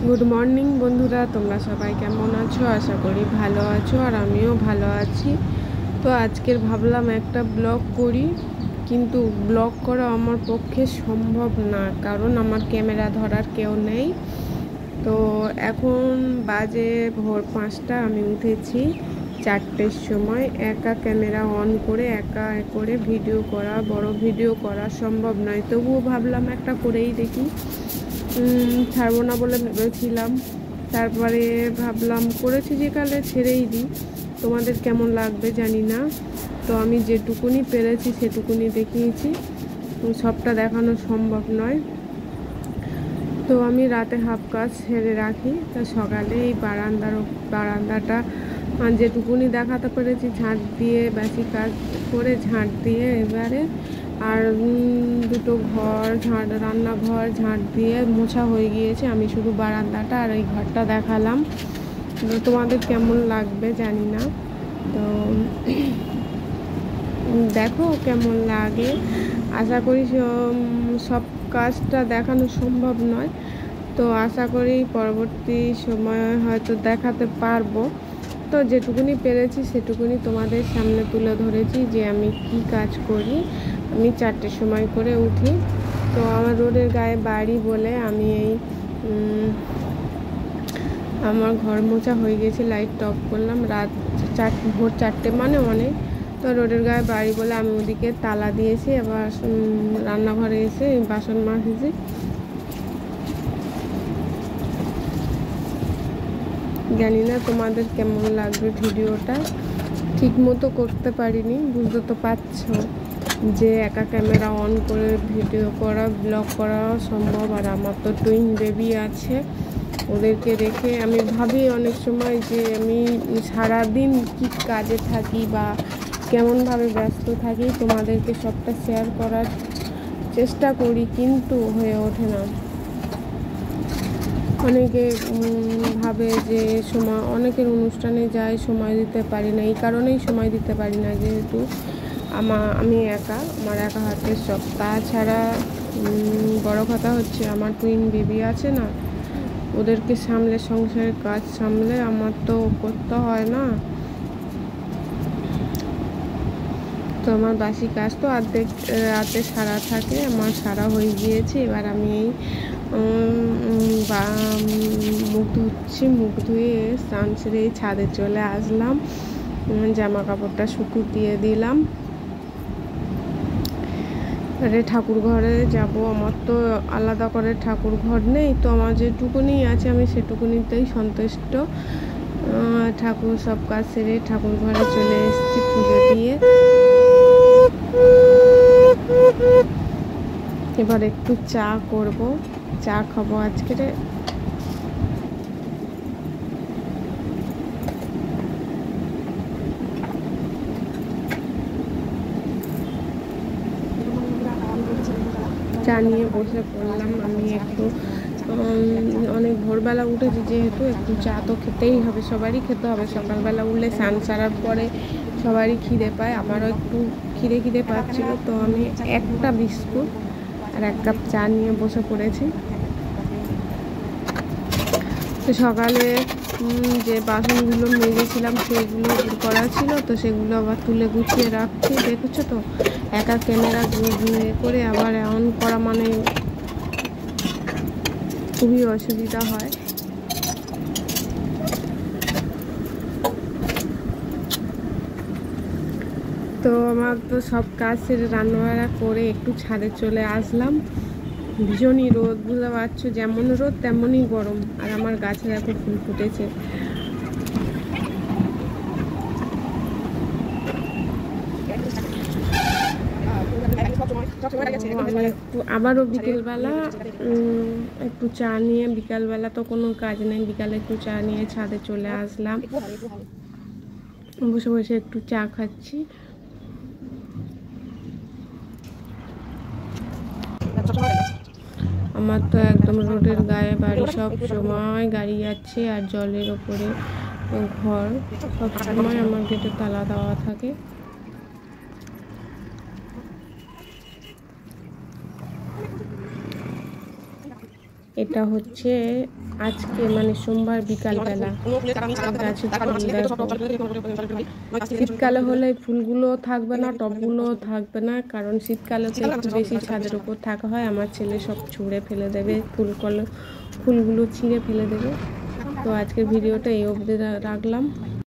Good morning বন্ধুরা, তোমরা সবাই কেমন আছো? আশা করি ভালো আছো, আর আমিও ভালো আছি। তো আজকের ভাবলাম একটা ব্লগ করি, কিন্তু ব্লগ করা আমার পক্ষে সম্ভব না, কারণ আমার ক্যামেরা ধরার কেউ নেই। তো এখন বাজে ভোর 5টা, আমি উঠেছি 4টের সময়। একা ক্যামেরা অন করে একা করে ভিডিও করা, বড় ভিডিও করা সম্ভব নয়, তবুও ভাবলাম একটা করেই দেখি। ছাড়বো না বলে ভেবেছিলাম, তারপরে ভাবলাম করেছি যে কালে ছেড়েই দিই। তোমাদের কেমন লাগবে জানি না। তো আমি যেটুকুনি পেরেছি সেটুকুনি দেখিয়েছি, সবটা দেখানো সম্ভব নয়। তো আমি রাতে হাফ কাজ ছেড়ে রাখি, তা সকালে এই বারান্দাটা যেটুকুনি দেখাতে পেরেছি ঝাঁট দিয়ে, বেশি কাজ করে ঝাঁট দিয়ে এবারে। আর দুটো ঘর রান্নাঘর ঝাঁট দিয়ে মোছা হয়ে গিয়েছে, আমি শুধু বারান্দাটা আর এই ঘরটা দেখালাম। তো তোমাদের কেমন লাগবে জানি না। তো দেখো কেমন লাগে। আশা করি সব কাজটা দেখানো সম্ভব নয়, তো আশা করি পরবর্তী সময়ে হয়তো দেখাতে পারবো। তো যেটুকুনি পেরেছি সেটুকুনি তোমাদের সামনে তুলে ধরেছি যে আমি কি কাজ করি। আমি 4টের সময় করে উঠি। তো আমার রোডের গায়ে বাড়ি বলে আমি আমার ঘর মোছা হয়ে গেছে, লাইট অফ করলাম। ভোর 4টে মানে অনেক। তো রোডের গায়ে বাড়ি বলে আমি ওদিকে তালা দিয়েছি। এবার রান্নাঘরে এসে বাসন মাজছি। জানি না তোমাদের কেমন লাগবে ভিডিওটা। ঠিক মতো করতে পারিনি, বুঝতে তো পারছো যে একা ক্যামেরা অন করে ভিডিও করা, ব্লগ করা সম্ভব। আর আমার তো টুইন বেবি আছে, ওদেরকে রেখে আমি ভাবি অনেক সময় যে আমি সারাদিন কি কাজে থাকি বা কেমনভাবে ব্যস্ত থাকি, তোমাদেরকে সবটা শেয়ার করার চেষ্টা করি, কিন্তু হয়ে ওঠে না। অনেকে ভাবে যে অনেকের অনুষ্ঠানে যাই, সময় দিতে পারি না। এই কারণেই সময় দিতে পারি না, যেহেতু আমি আমার একা হাতের সব। তাছাড়া বড় কথা হচ্ছে আমার টুইন বেবি আছে না, ওদেরকে সামলে, সংসারের কাজ সামলে আমার তো করতে হয় না। তো আমার বাসি কাজ তো অর্ধেক রাতে সারা থাকে, আমার সারা হয়ে গিয়েছে। এবার আমি এই মুখ ধুচ্ছি, মুখ ধুয়ে স্নান সেরে ছাদে চলে আসলাম। জামা কাপড়টা দিয়ে দিলাম। এবারে ঠাকুর ঘরে যাব। আমার তো আলাদা করে ঠাকুর ঘর নেই, তো আমার যেটুকুনি আছে আমি সেটুকুনিতেই সন্তুষ্ট। ঠাকুর সব কাজ সেরে ঠাকুর ঘরে চলে এসেছি পুজো দিয়ে। এবার একটু চা করব, চা খাবো আজকে। চা নিয়ে বসে পড়লাম। আমি একটু অনেক ভোরবেলা উঠেছি, যেহেতু একটু চা তো খেতেই হবে, সবারই খেতে হবে। সকালবেলা উঠলে স্নান সারার পরে সবারই খিদে পায়, আমারও একটু খিদে পাচ্ছিল। তো আমি একটা বিস্কুট আর 1 কাপ চা নিয়ে বসে পড়েছি। তো সকালে যে বাসনগুলো মেজেছিলাম সেগুলো দূর করা ছিল, তো সেগুলো আবার তুলে গুছিয়ে রাখছি। দেখেছো তো, একা ক্যামেরা করে আবার অন করা মানে খুবই অসুবিধা হয়। তো আমার তো সব কাজ সেরে রান্নাবাড়া করে একটু ছাদে চলে আসলাম। ভীষণই রোদ, বুঝতে পারছো, যেমন রোদ তেমনই গরম। আর আমার গাছে দেখো ফুল ফুটেছে। আমি একটু আবারও বিকেলবেলা একটু চা নিয়ে, বিকালবেলা তো কোনো কাজ নেই, বিকালে একটু চা নিয়ে ছাদে চলে আসলাম। বসে বসে একটু চা খাচ্ছি। আমার তো একদম রোডের গায়ে বাড়ি, সব সময় গাড়ি যাচ্ছে, আর জলের ওপরে ঘর। সব সময় আমার গেটে তালা দেওয়া থাকে। এটা হচ্ছে আজকে মানে সোমবার বিকালবেলা গাছে ফুল দেখো। শীতকালে হলে ফুলগুলো থাকবে না, টবগুলো থাকবে না, কারণ শীতকালে তো একটু বেশি ছাদের উপর থাকা হয়। আমার ছেলে সব ছুঁড়ে ফেলে দেবে, ফুলগুলো ছিঁড়ে ফেলে দেবে। তো আজকের ভিডিওটা এই অবধি রাখলাম।